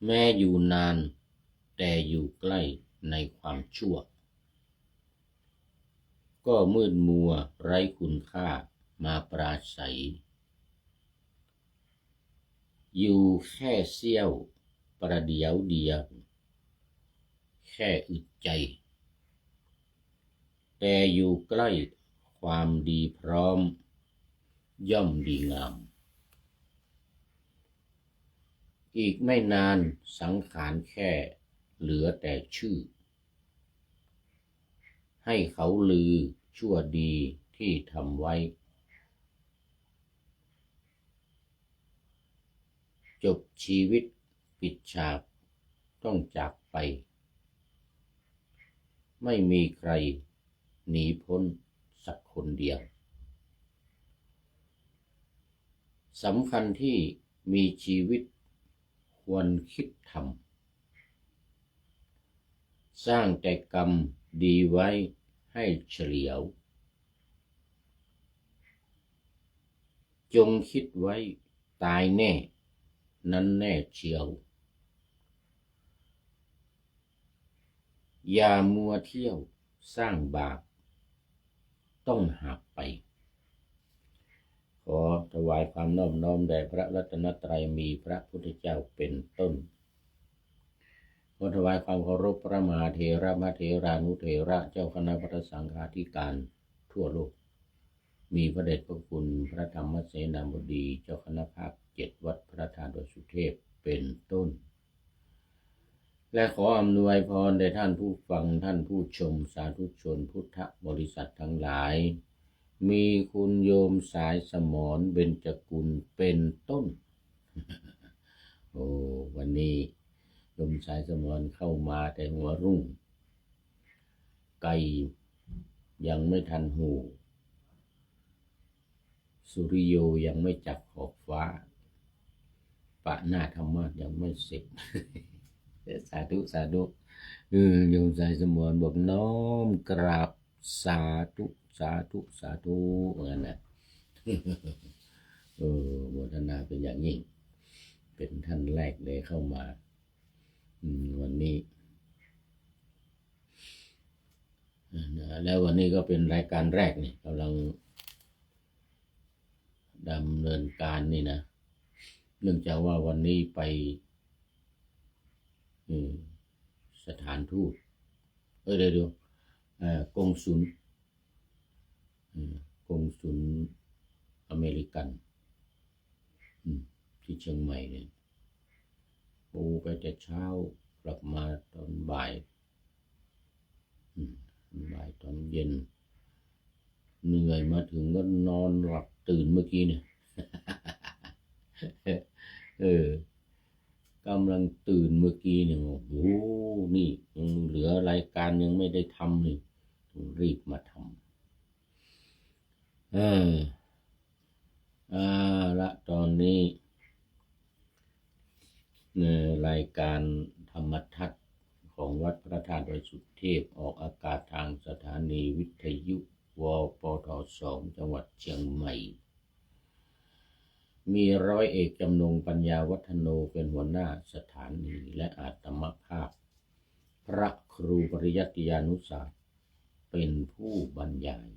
แม้อยู่นานแต่อยู่ใกล้ในความชั่วก็มืดมัวไร้คุณค่ามาปราศัยอยู่แค่เสี้ยวประเดี๋ยวเดียวแค่อึดใจแต่อยู่ใกล้ความดีพร้อมย่อมดีงามอีกไม่นานสังขารแค่เหลือแต่ชื่อให้เขาลือชั่วดีที่ทำไว้จบชีวิตปิดฉากต้องจากไปไม่มีใครหนีพ้นสักคนเดียวสำคัญที่มีชีวิตควรคิดทำสร้างแต่กรรมดีไว้ให้เฉลียวจงคิดไว้ตายแน่นั้นแน่เชียวอย่ามัวเที่ยวสร้างบาปต้องหักไปขอถวายความนอบน้อมแด่พระรัตนตรัยมีพระพุทธเจ้าเป็นต้นขอถวายความเคารพพระมหาเถระมหาเถรานุเถระเจ้าคณะพระสังฆาธิการทั่วโลกมีพระเดชพระคุณพระธรรมเสนาบดีเจ้าคณะภาค7วัดพระธาตุดอยสุเทพเป็นต้นและขออำนวยพรแด่ท่านผู้ฟังท่านผู้ชมสาธุชนพุทธบริษัททั้งหลายมีคุณโยมสายสมรเบญจกุลเป็นต้น โอ้วันนี้โยมสายสมรเข้ามาแต่หัวรุ่งไก่ยังไม่ทันหูสุริโยยังไม่จับขอบฟ้าปะหน้าธรรมะยังไม่เสร็จ สาธุสาธุโยมสายสมรบอกน้อมกราบสาธุสาธุสาธุเหมือนกันนะโมทนาเป็นอย่างยิ่งเป็นท่านแรกเลยเข้ามาวันนี้แล้ววันนี้ก็เป็นรายการแรกนี่กำลังดำเนินการนี่นะเนื่องจากว่าวันนี้ไปสถานทูตเดี๋ยวกงสุลอเมริกันที่เชียงใหม่เนี่ยปูไปแต่เช้ากลับมาตอนบ่ายตอนเย็นเหนื่อยมาถึงก็นอนหลับตื่นเมื่อกี้เนี่ย กำลังตื่นเมื่อกี้เนี่ยโอ้โหนี่ยังเหลือรายการยังไม่ได้ทำนี่ต้องรีบมาทำละตอนนี้รายการธรรมทัศน์ของวัดพระธาตุดอยสุเทพออกอากาศทางสถานีวิทยุวปท2จังหวัดเชียงใหม่มีร้อยเอกจำนงปัญญาวัฒโนเป็นหัวหน้าสถานีและอาตมภาพพระครูปริยัติยานุศาสตร์เป็นผู้บรรยาย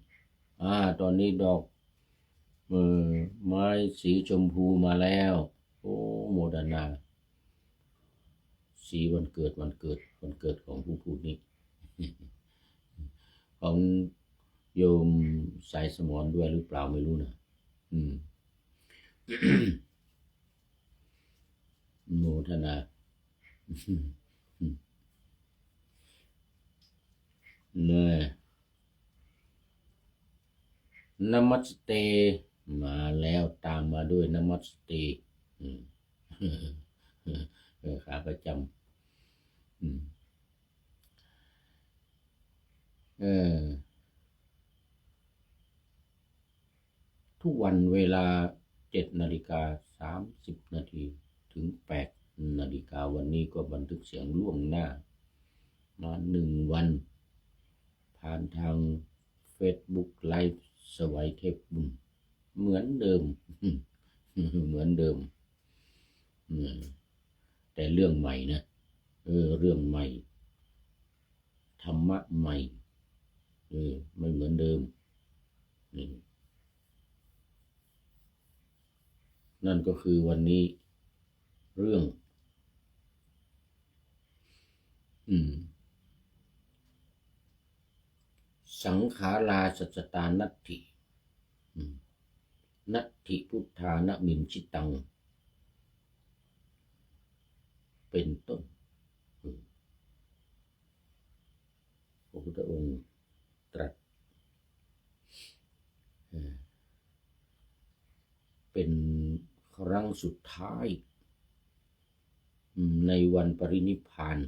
ตอนนี้ดอกไม้สีชมพูมาแล้วโอ้โมดนาสีวันเกิดของผู้พูดนี้ ของโยมสายสมรด้วยหรือเปล่าไม่รู้นะโมทนาเนี่ยนมัสเตมาแล้วตามมาด้วยนมัสเตขาประจำทุกวันเวลา7:30 นาทีถึง8 นาฬิกาวันนี้ก็บันทึกเสียงล่วงหน้ามา1 วันผ่านทาง Facebook Live สวัยเทพบุญเหมือนเดิม แต่เรื่องใหม่นะเรื่องใหม่ธรรมะใหม่ไม่เหมือนเดิมนี่นั่นก็คือวันนี้เรื่องสังขาราสัจจตานัตถินัตถิพุทธานะมินชิตังเป็นต้นพระพุทธองค์ตรัสเป็นครั้งสุดท้ายในวันปรินิพพาน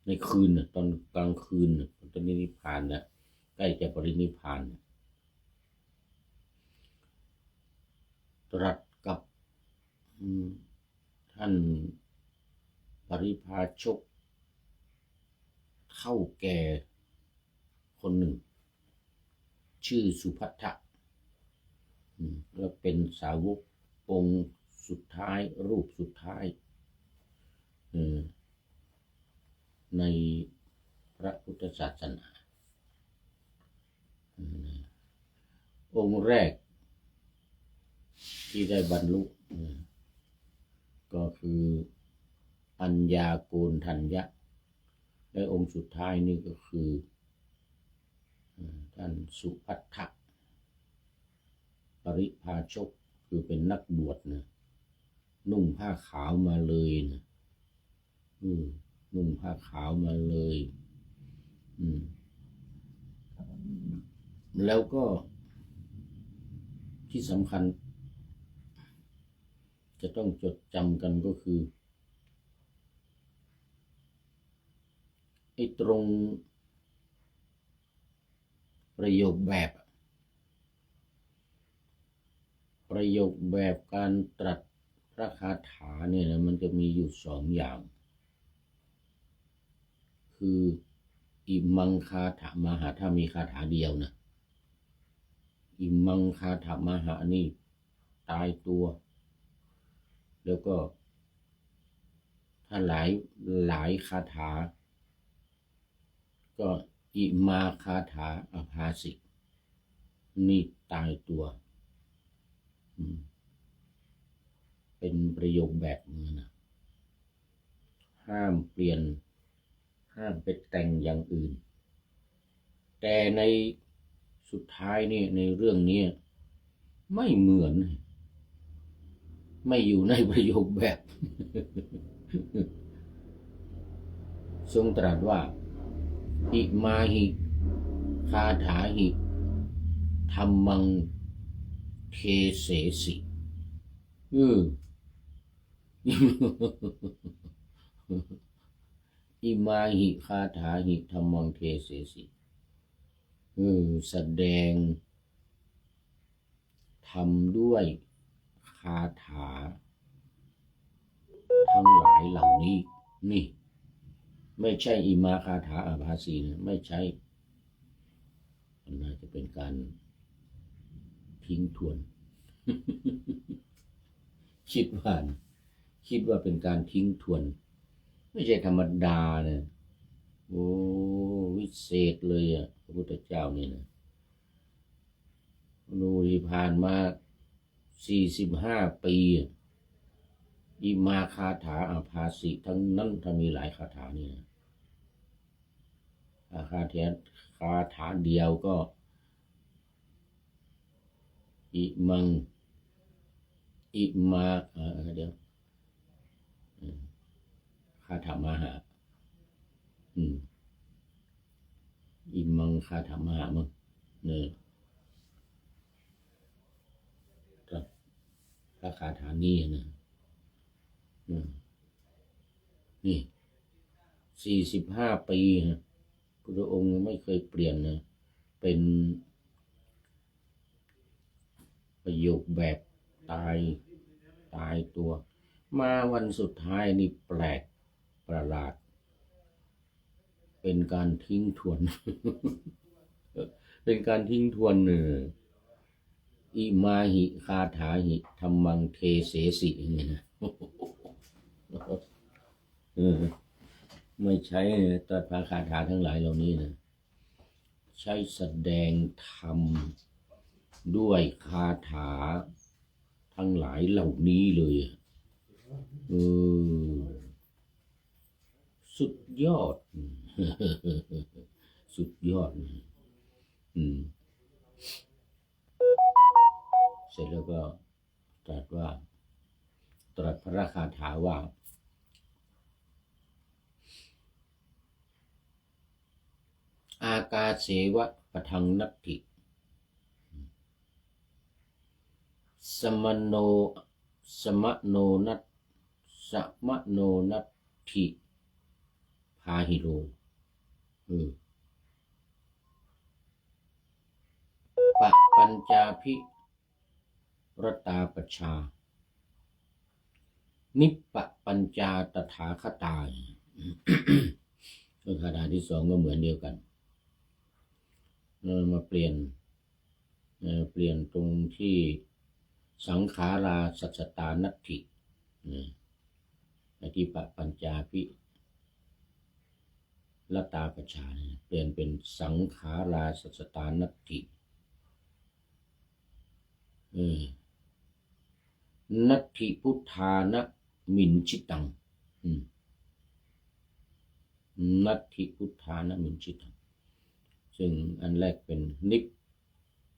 ในคืนตอนกลางคืนตอนนิพพานนะใกล้จะปรินิพพานตรัสกับท่านปริพาชกเฒ่าแก่คนหนึ่งชื่อสุภัททะและเป็นสาวกองค์สุดท้ายรูปสุดท้ายในพระพุทธศาสนาองค์แรกที่ได้บรรลุก็คือปัญญาโกณฑัญญะและองค์สุดท้ายนี่ก็คือท่านสุภัททะปริพาชกคือเป็นนักบวชนะนุ่งผ้าขาวมาเลยนะนุ่งผ้าขาวมาเลยแล้วก็ที่สำคัญจะต้องจดจำกันก็คือไอ้ตรงประโยคแบบการตรัสพระคาถาเนี่ยนะมันจะมีอยู่2 อย่างคืออิมังคาถามหาถ้ามีคาถาเดียวนะอิมังคาถามหานี่ตายตัวแล้วก็ถ้าหลายคาถาก็อิมาคาถาอภาสิกนี่ตายตัวเป็นประโยคแบบนี้นะห้ามเปลี่ยนห้ามไปแต่งอย่างอื่นแต่ในสุดท้ายนี่ในเรื่องนี้ไม่เหมือนไม่อยู่ในประโยคแบบทรงตรัสว่าอิมาหิคาถาหิธัมมังเทเสสิอิมาหิคาถาหิธัมมังเทเสสิแสดงทำด้วยคาถาทั้งหลายเหล่านี้นี่ไม่ใช่อิมาคาถาอาภาสีนะไม่ใช่มันน่าจะเป็นการทิ้งทวน คิดว่าเป็นการทิ้งทวนไม่ใช่ธรรมดาเนี่ยโอ้วิเศษเลยพระพุทธเจ้านี่นะดูที่ผ่านมา45 ปีอิมาคาถาอาภาสิทั้งนั้นถ้ามีหลายคาถานี่นะคาถาเดียวก็อิมังอิมาเดี๋ยวคาถามหาอิมังคาถามหามั้งเนี่ยพระคาถานี้นะนี่45 ปีนะพระองค์ไม่เคยเปลี่ยนนะเป็นประโยคแบบตายตัวมาวันสุดท้ายนี่แปลกประหลาดเป็นการทิ้งทวน เป็นการทิ้งทวนอิมาหิคาถาหิธัมมังเทเสสิอย่างเงี้ยนะ เออไม่ใช้ตรัสภาคาถาทั้งหลายเหล่านี้นะใช้แสดงธรรมด้วยคาถาทั้งหลายเหล่านี้เลยเออสุดยอด สุดยอดอืมเสร็จแล้วก็ตรัสว่าตรัสพระคาถาว่าอากาเสวะปะทังนัตถิสมโนสมโนนัตสมโนนัตถิพาหิโรปะปัญจาภิรตาปชานิปปะปัญจาตถาคตาคาถาที่สองก็เหมือนเดียวกันมาเปลี่ยนตรงที่สังขาราสัจจตานัตถิที่ปะปัญจาภิรตาปชาเปลี่ยนเป็นสังขาราสัจจตานัตถินัตถิพุทธานะมินชิตังนัตถิพุทธานะมินชิตังซึ่งอันแรกเป็นนิป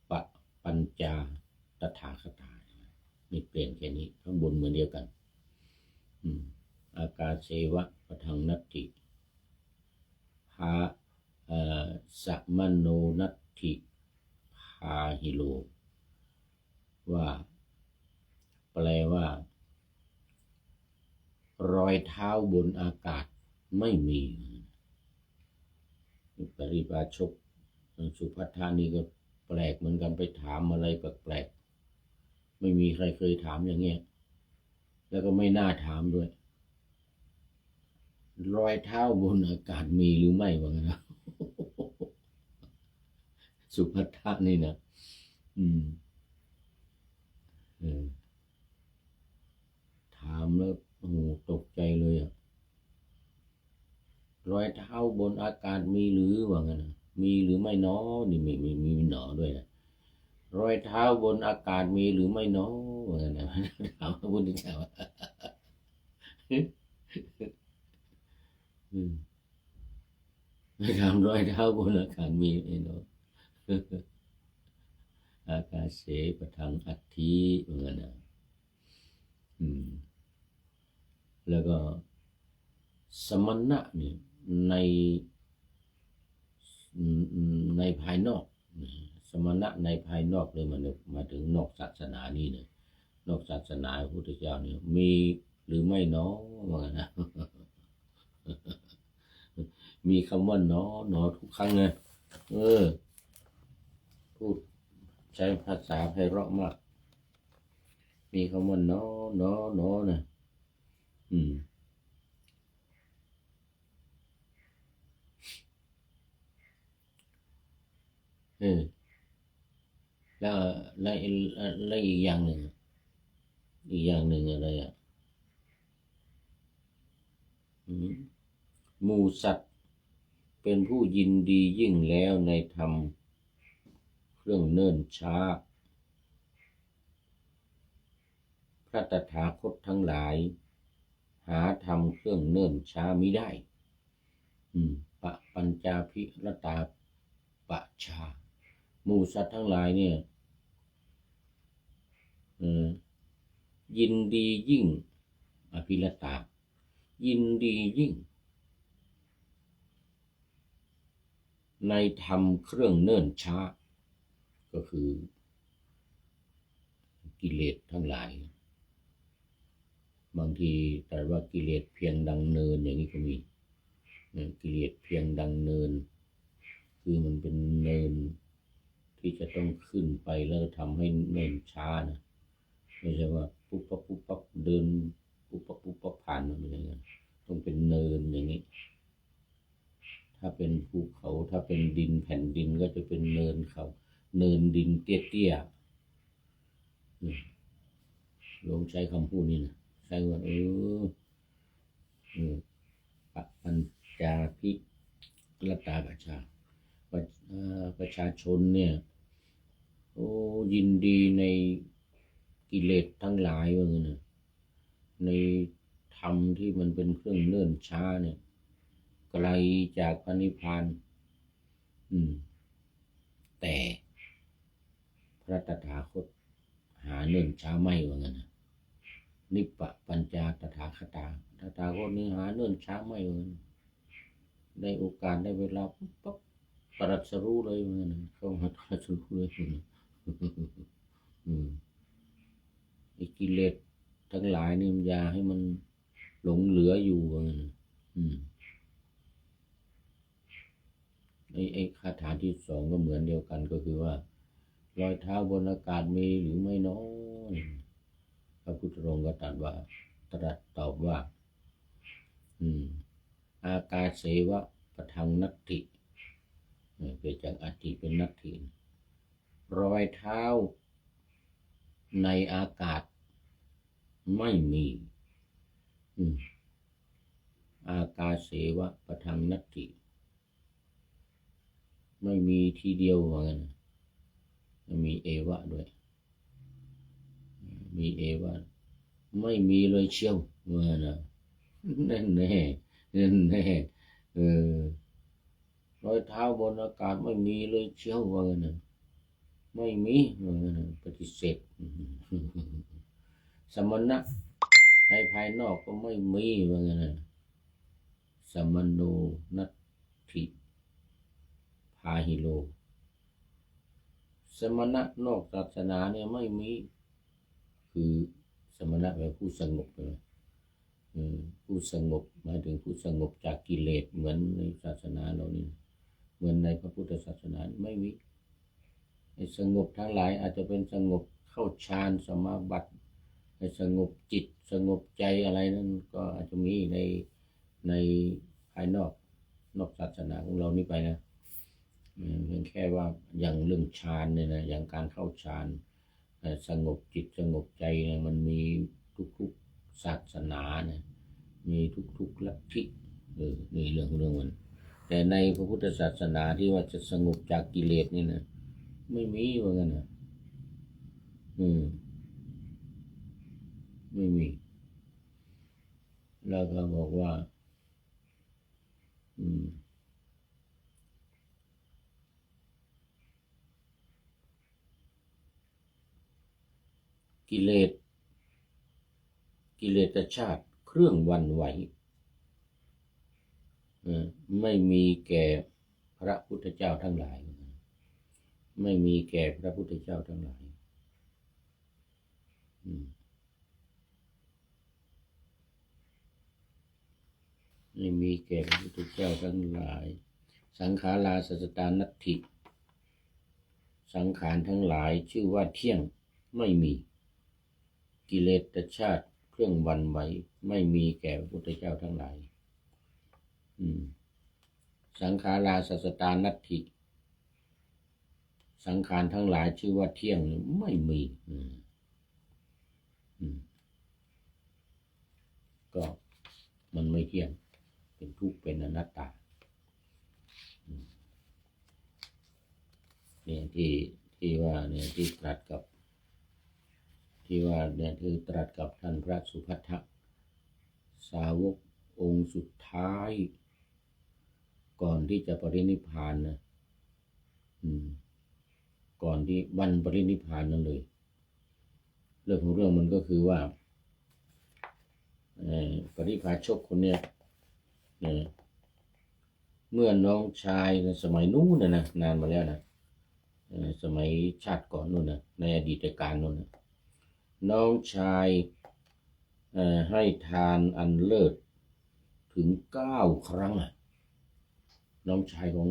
ปะปัญจาตถาคตานี่เปลี่ยนแค่นี้ข้างบนเหมือนเดียวกันอากาเสวะปะทังนัตถิพาสมโนนัตถิพาหิโลว่าแปลว่ารอยเท้าบนอากาศไม่มีปริภาชกสุภัทธานี่ก็แปลกเหมือนกันไปถามอะไรแปลกๆไม่มีใครเคยถามอย่างเงี้ยแล้วก็ไม่น่าถามด้วยรอยเท้าบนอากาศมีหรือไม่วะนะสุภัทธานี่นะถามแล้วโอ้โหตกใจเลยอ่ะรอยเท้าบนอากาศมีหรือว่างั้นนะมีหรือไม่น้อนี่มีหนอด้วยนะรอยเท้าบนอากาศมีหรือไม่น้อว่างั้นนะถามพระพุทธเจ้าไม่ถามรอยเท้าบนอากาศมีไหมเนาะอากาเสปะทังอัตถิว่างั้นนะแล้วก็สมณะนี่ในภายนอกสมณะในภายนอกเลยมาถึงนอกศาสนานี่เนี่ยนอกศาสนาพระพุทธเจ้าเนี่ยมีหรือไม่น้อว่านะมีคำว่าน้อทุกครั้งเลยพูดใช้ภาษาไพเราะมากมีคำว่าน้อนะแล้วอีกอย่างหนึ่งอะไรอ่ะหมู่สัตว์เป็นผู้ยินดียิ่งแล้วในธรรมเครื่องเนิ่นช้าพระตถาคตทั้งหลายหาธรรมเครื่องเนิ่นช้ามิได้ปะปัญจาภิรตาปชาหมู่สัตว์ทั้งหลายเนี่ยยินดียิ่งอภิรตายินดียิ่งในธรรมเครื่องเนิ่นช้าก็คือกิเลสทั้งหลายบางทีแต่ว่ากิเลสเพียงดังเนินอย่างนี้ก็มีกิเลสเพียงดังเนินคือมันเป็นเนินที่จะต้องขึ้นไปแล้วทำให้เนินช้านะไม่ใช่ว่าปุ๊บปั๊บเดินปุ๊บปั๊บผ่านมันไม่ใช่ไงต้องเป็นเนินอย่างนี้ถ้าเป็นภูเขาถ้าเป็นดินแผ่นดินก็จะเป็นเนินเขาเนินดินเตี้ยลองใช้คำพูดนี้นะใช้ว่า อืมปัญจาภิรตาประชาชนเนี่ยโอ้ยินดีในกิเลสทั้งหลายว่างั้นนะในธรรมที่มันเป็นเครื่องเนิ่นช้าเนี่ยไกลจากพระนิพพานแต่พระตถาคตหาเนิ่นช้าไม่ว่างั้นนะนิปปปัญจาตถาคตาตถาคตนี้หาเนิ่นช้าไม่ว่างั้นได้โอกาสได้เวลาปั๊บตรัสรู้เลยว่างั้นนะเข้ามาตรัสรู้เลยไอ้กิเลสทั้งหลายนี่มันอย่าให้มันหลงเหลืออยู่ว่างั้นไอ้คาถาที่สองก็เหมือนเดียวกันก็คือว่ารอยเท้าบนอากาศมีหรือไม่น้อยพระพุทธองค์ก็ตรัสตอบว่าอากาศเสวะปะทังนัตถิเกิดจากอธิเป็นนัตถิรอยเท้าในอากาศไม่มีอากาศเสวะปะทังนัตถิไม่มีทีเดียวเหมือนกันมีเอวะด้วยมีเอวะไม่มีเลยเชียวเหมือนนะนั่นแน่รอยเท้าบนอากาศไม่มีเลยเชียวว่างั้นนะไม่มีว่างั้นนะปฏิเสธสมณะในภายนอกก็ไม่มีว่างั้นนะสมโนนัตถิพาหิโลสมณะนอกศาสนาเนี่ยไม่มีคือสมณะแปลผู้สงบเลยผู้สงบหมายถึงผู้สงบจากกิเลสเหมือนในศาสนาเรานี่เหมือนในพระพุทธศาสนาไม่มีสงบทั้งหลายอาจจะเป็นสงบเข้าฌานสมาบัติสงบจิตสงบใจอะไรนั้นก็อาจจะมีในภายนอกศาสนาของเรานี่ไปนะเพียงแค่ว่าอย่างเรื่องฌานเนี่ยนะอย่างการเข้าฌานสงบจิตสงบใจเนี่ยมันมีทุกๆศาสนาเนี่ยมีทุกๆลัทธินี่เรื่องมันแต่ในพระพุทธศาสนาที่ว่าจะสงบจากกิเลสนี่นะไม่มีว่างั้นนะไม่มีแล้วก็บอกว่ากิเลสชาติเครื่องหวั่นไหวไม่มีแก่พระพุทธเจ้าทั้งหลายไม่มีแก่พระพุทธเจ้าทั้งหลายไม่มีแก่พระพุทธเจ้าทั้งหลายสังขาราสัจจานัตถิสังขารทั้งหลายชื่อว่าเที่ยงไม่มีกิเลสชาติเครื่องหวั่นไหวไม่มีแก่พระพุทธเจ้าทั้งหลายสังขาราสัจจานัตถิสังขารทั้งหลายชื่อว่าเที่ยงไม่มีก็มันไม่เที่ยงเป็นทุกข์เป็นอนัตตาเนี่ยที่ว่าเนี่ยที่ตรัสกับที่ว่าเนี่ยที่ตรัสกับท่านพระสุภัททะสาวกองค์สุดท้ายก่อนที่จะปรินิพพานนะก่อนที่วันปรินิพพานนั่นเลยเรื่องของเรื่องมันก็คือว่าปริพาชกคนเนี้ยเมื่อน้องชายในสมัยนู้นนะนานมาแล้วนะสมัยชาติก่อนนู้นนะในอดีตการนู้นนะน้องชายให้ทานอันเลิศถึง9 ครั้งน้องชายขอ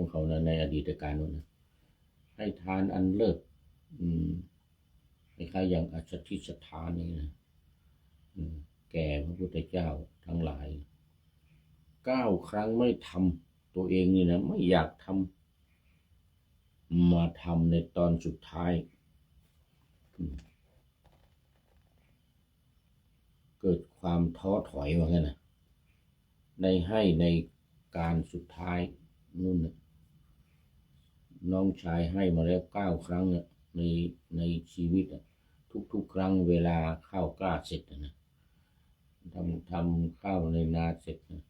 งเขานะในอดีตการนู้นนะให้ทานอันเลิศคล้ายๆอย่างอัศทิสถานนี่นะแก่พระพุทธเจ้าทั้งหลาย9 ครั้งไม่ทำตัวเองนี่นะไม่อยากทำมาทำในตอนสุดท้ายเกิดความท้อถอยว่างั้นนะ ให้ในการสุดท้ายนู่นน่ะน้องชายให้มาแล้ว9 ครั้งในในชีวิตทุกครั้งเวลาข้าวกล้าเสร็จนะทำข้าวในนาเสร็จนะ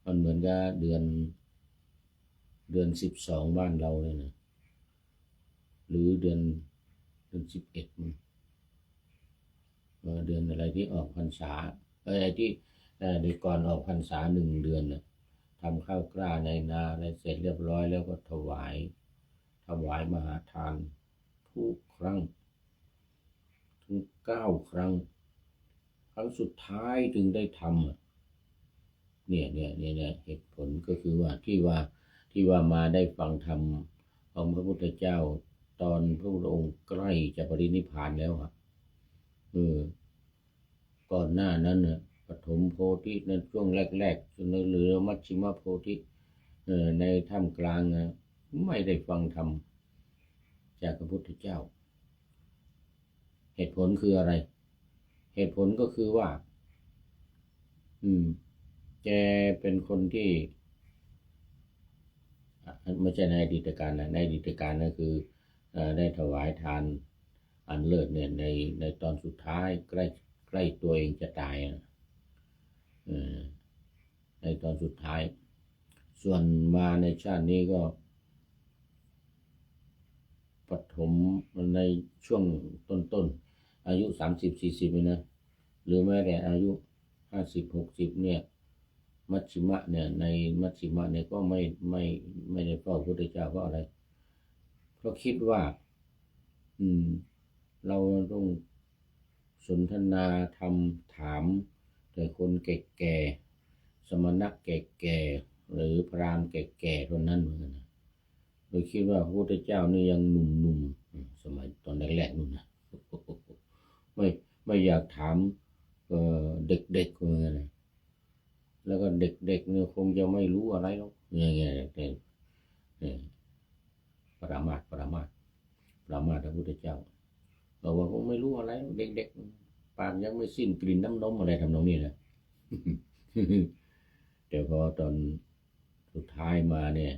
มันเหมือนกับเดือน12บ้านเราเลยนะหรือเดือน11มันเดือนอะไรที่ออกพรรษาอะไรที่ในก่อนออกพรรษา1 เดือนนะทำข้าวกล้าในนาอะไรเสร็จเรียบร้อยแล้วก็ถวายมหาทานทุกครั้งถึง9 ครั้งครั้งสุดท้ายถึงได้ทำเนี่ยเหตุผลก็คือว่าที่ว่ามาได้ฟังธรรมของพระพุทธเจ้าตอนพระพุทธองค์ใกล้จะปรินิพพานแล้วก่อนหน้านั้นปฐมโพธิในช่วงแรกๆจนเหลือมัชฌิมโพธิในท่ามกลางไม่ได้ฟังธรรมจากพระพุทธเจ้าเหตุผลคืออะไรเหตุผลก็คือว่าแกเป็นคนที่ไม่ใช่ในอดีตการนะในอดีตการนั่นคือได้ถวายทานอันเลิศเนี่ยในตอนสุดท้ายใกล้ตัวเองจะตายในตอนสุดท้ายส่วนมาในชาตินี้ก็ปฐมในช่วงต้นอายุ30-40นะหรือแม้แต่อายุ50-60เนี่ยมัชฌิมะเนี่ยในมัชฌิมะเนี่ยก็ไม่ได้เฝ้าพระพุทธเจ้าเพราะอะไรเพราะคิดว่าเราต้องสนทนาธรรมถามแต่คนแก่ๆสมณะแก่ๆหรือพราหมณ์แก่ๆเท่านั้นเหมือนกันนะโดยคิดว่าพระพุทธเจ้านี่ยังหนุ่มๆสมัยตอนแรกๆนู่นนะไม่อยากถามเด็กๆเหมือนกันนะแล้วก็เด็กๆเนี่ยคงจะไม่รู้อะไรหรอกอย่างเงี้ยประมาทพระพุทธเจ้าเราว่าคงไม่รู้อะไรเด็กๆปากยังไม่สิ้นกลิ่นน้ำนมอะไรทำนองนี้นะ แต่พอตอนสุดท้ายมาเนี่ย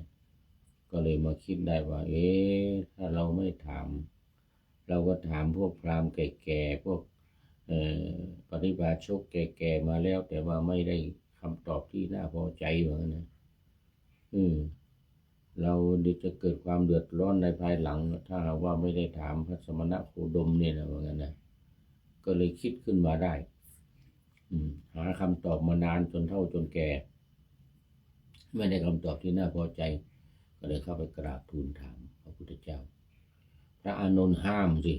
ก็เลยมาคิดได้ว่าถ้าเราไม่ถามเราก็ถามพวกพราหมณ์แก่ๆพวกปฏิบัติชกแก่ๆมาแล้วแต่ว่าไม่ได้คำตอบที่น่าพอใจเหมือนกันนะเราจะเกิดความเดือดร้อนในภายหลังถ้าว่าไม่ได้ถามพระสมณะโคดมเนี่ยนะเหมือนกันนะก็เลยคิดขึ้นมาได้หาคำตอบมานานจนเฒ่าจนแก่ไม่ได้คำตอบที่น่าพอใจก็เลยเข้าไปกราบทูลถามพระพุทธเจ้าพระอานนท์ห้ามสิ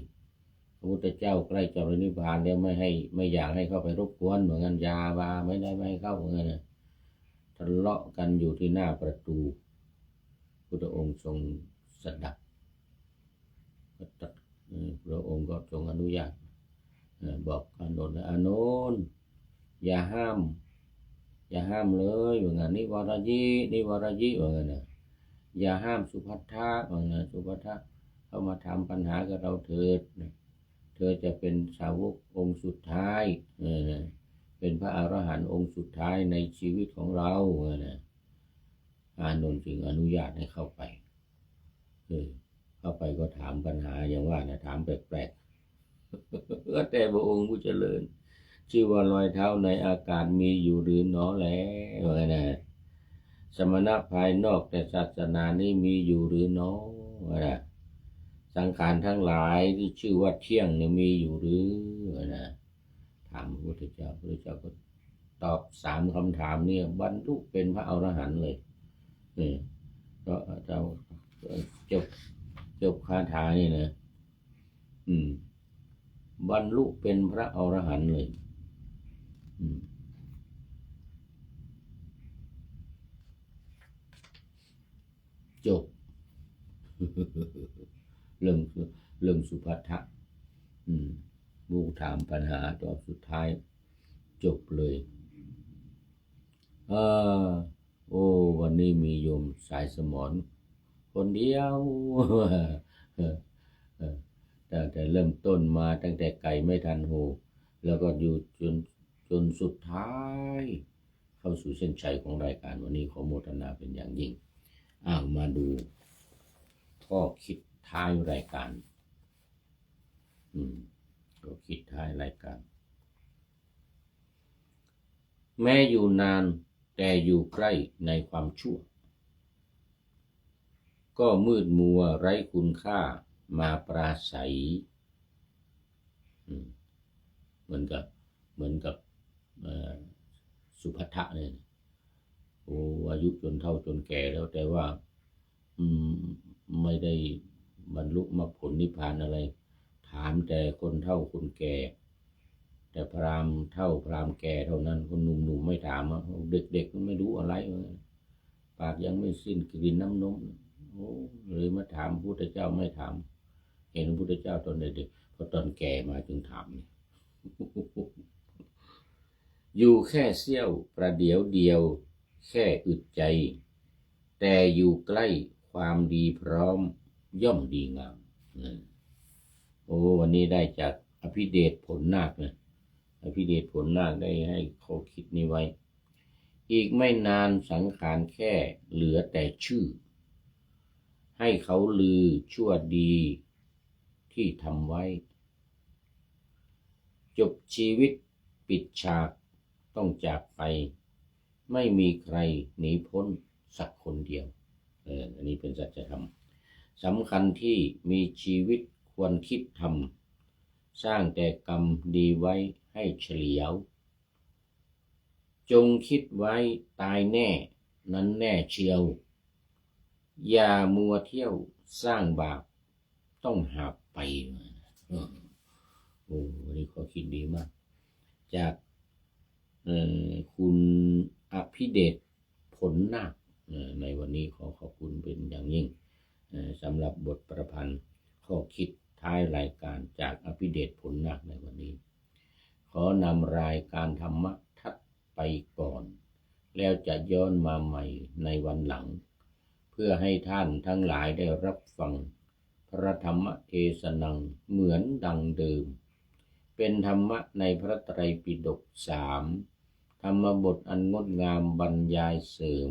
พระพุทธเจ้าใกล้จะปรินิพพานแล้วไม่อยากให้เข้าไปรบกวนเหมือนกันยาบาไม่ให้เข้าเหมือนกันนะทะเลาะกันอยู่ที่หน้าประตูพุทธองค์ทรงสดับพระองค์ก็ทรงอนุญาตบอกอานนท์อย่าห้ามเลยว่างั้นนิวรยิว่างั้นนะอย่าห้ามสุภัททะว่างั้นสุภัททะเข้ามาถามปัญหากับเราเถิดเธอจะเป็นสาวกองค์สุดท้ายเป็นพระอรหันต์องค์สุดท้ายในชีวิตของเราอานนท์จึงอนุญาตให้เข้าไปเข้าไปก็ถามปัญหาอย่างว่านะถามแปลกๆก็แต่พระองค์ผู้เจริญชื่อว่ารอยเท้าในอากาศมีอยู่หรือหนอแล้วนะสมณะภายนอกแต่ศาสนานี้มีอยู่หรือหนอนะสังขารทั้งหลายที่ชื่อว่าเที่ยงเนี่ยมีอยู่หรือนะถามพระพุทธเจ้าก็ตอบ3 คำถามเนี่ยบรรลุเป็นพระอรหันต์เลยก็จะจบคาถานี่นะบรรลุเป็นพระอรหันต์เลยจบ เรื่องสุภัททะมูถามปัญหาตอบสุดท้ายจบเลยวันนี้มีโยมสายสมรคนเดียวแต่เริ่มต้นมาตั้งแต่ไก่ไม่ทันหูแล้วก็อยู่จนสุดท้าย เข้าสู่เส้นชัยของรายการวันนี้ขอโมทนาเป็นอย่างยิ่งมาดูข้อคิดท้ายรายการข้อคิดท้ายรายการแม้อยู่นานแต่อยู่ใกล้ในความชั่วก็มืดมัวไร้คุณค่ามาปราศัยเหมือนกับสุภัททะเนี่ยโอ้อายุจนเฒ่าจนแก่แล้วแต่ว่าไม่ได้บรรลุมรรคผลนิพพานอะไรถามแต่คนเฒ่าคนแก่แต่พราหมณ์เฒ่าพราหมณ์แก่เท่านั้นคนหนุ่มๆไม่ถามเด็กๆไม่รู้อะไรปากยังไม่สิ้นกลิ่นน้ำนมโอ้เลยมาถามพระพุทธเจ้าไม่ถามเห็นพระพุทธเจ้าตอนเด็กๆพอตอนแก่มาจึงถามเนี่ยอยู่แค่เสี้ยวประเดี๋ยวเดียวแค่อึดใจแต่อยู่ใกล้ความดีพร้อมย่อมดีงามโอ้วันนี้ได้จากอภิเดชผลนาคนะอภิเดชผลนาคได้ให้ข้อคิดนี้ไว้อีกไม่นานสังขารแค่เหลือแต่ชื่อให้เขาลือชั่วดีที่ทำไว้จบชีวิตปิดฉากต้องจากไปไม่มีใครหนีพ้นสักคนเดียวอันนี้เป็นสัจธรรมสำคัญที่มีชีวิตควรคิดทำสร้างแต่กรรมดีไว้ให้เฉลียวจงคิดไว้ตายแน่นั้นแน่เชียวอย่ามัวเที่ยวสร้างบาปต้องหาไปโอ้วันนี้ข้อคิดดีมากจากคุณอภิเดชผลนาคในวันนี้ขอขอบคุณเป็นอย่างยิ่งสำหรับบทประพันธ์ข้อคิดท้ายรายการจากอภิเดชผลนาคในวันนี้ขอนำรายการธรรมะทัดไปก่อนแล้วจะย้อนมาใหม่ในวันหลังเพื่อให้ท่านทั้งหลายได้รับฟังพระธรรมเทศนังเหมือนดังเดิมเป็นธรรมะในพระไตรปิฎก3ธรรมบทอันงดงามบรรยายเสริม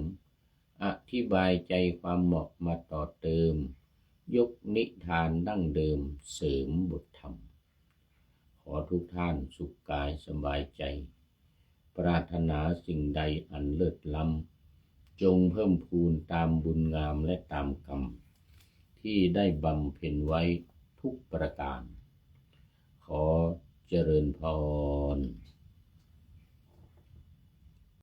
อธิบายใจความเหมาะมาต่อเติมยกนิทานดั้งเดิมเสริมบทธรรมขอทุกท่านสุขกายสบายใจปรารถนาสิ่งใดอันเลิศล้ำจงเพิ่มพูนตามบุญงามและตามกรรมที่ได้บำเพ็ญไว้ทุกประการขอเจริญพร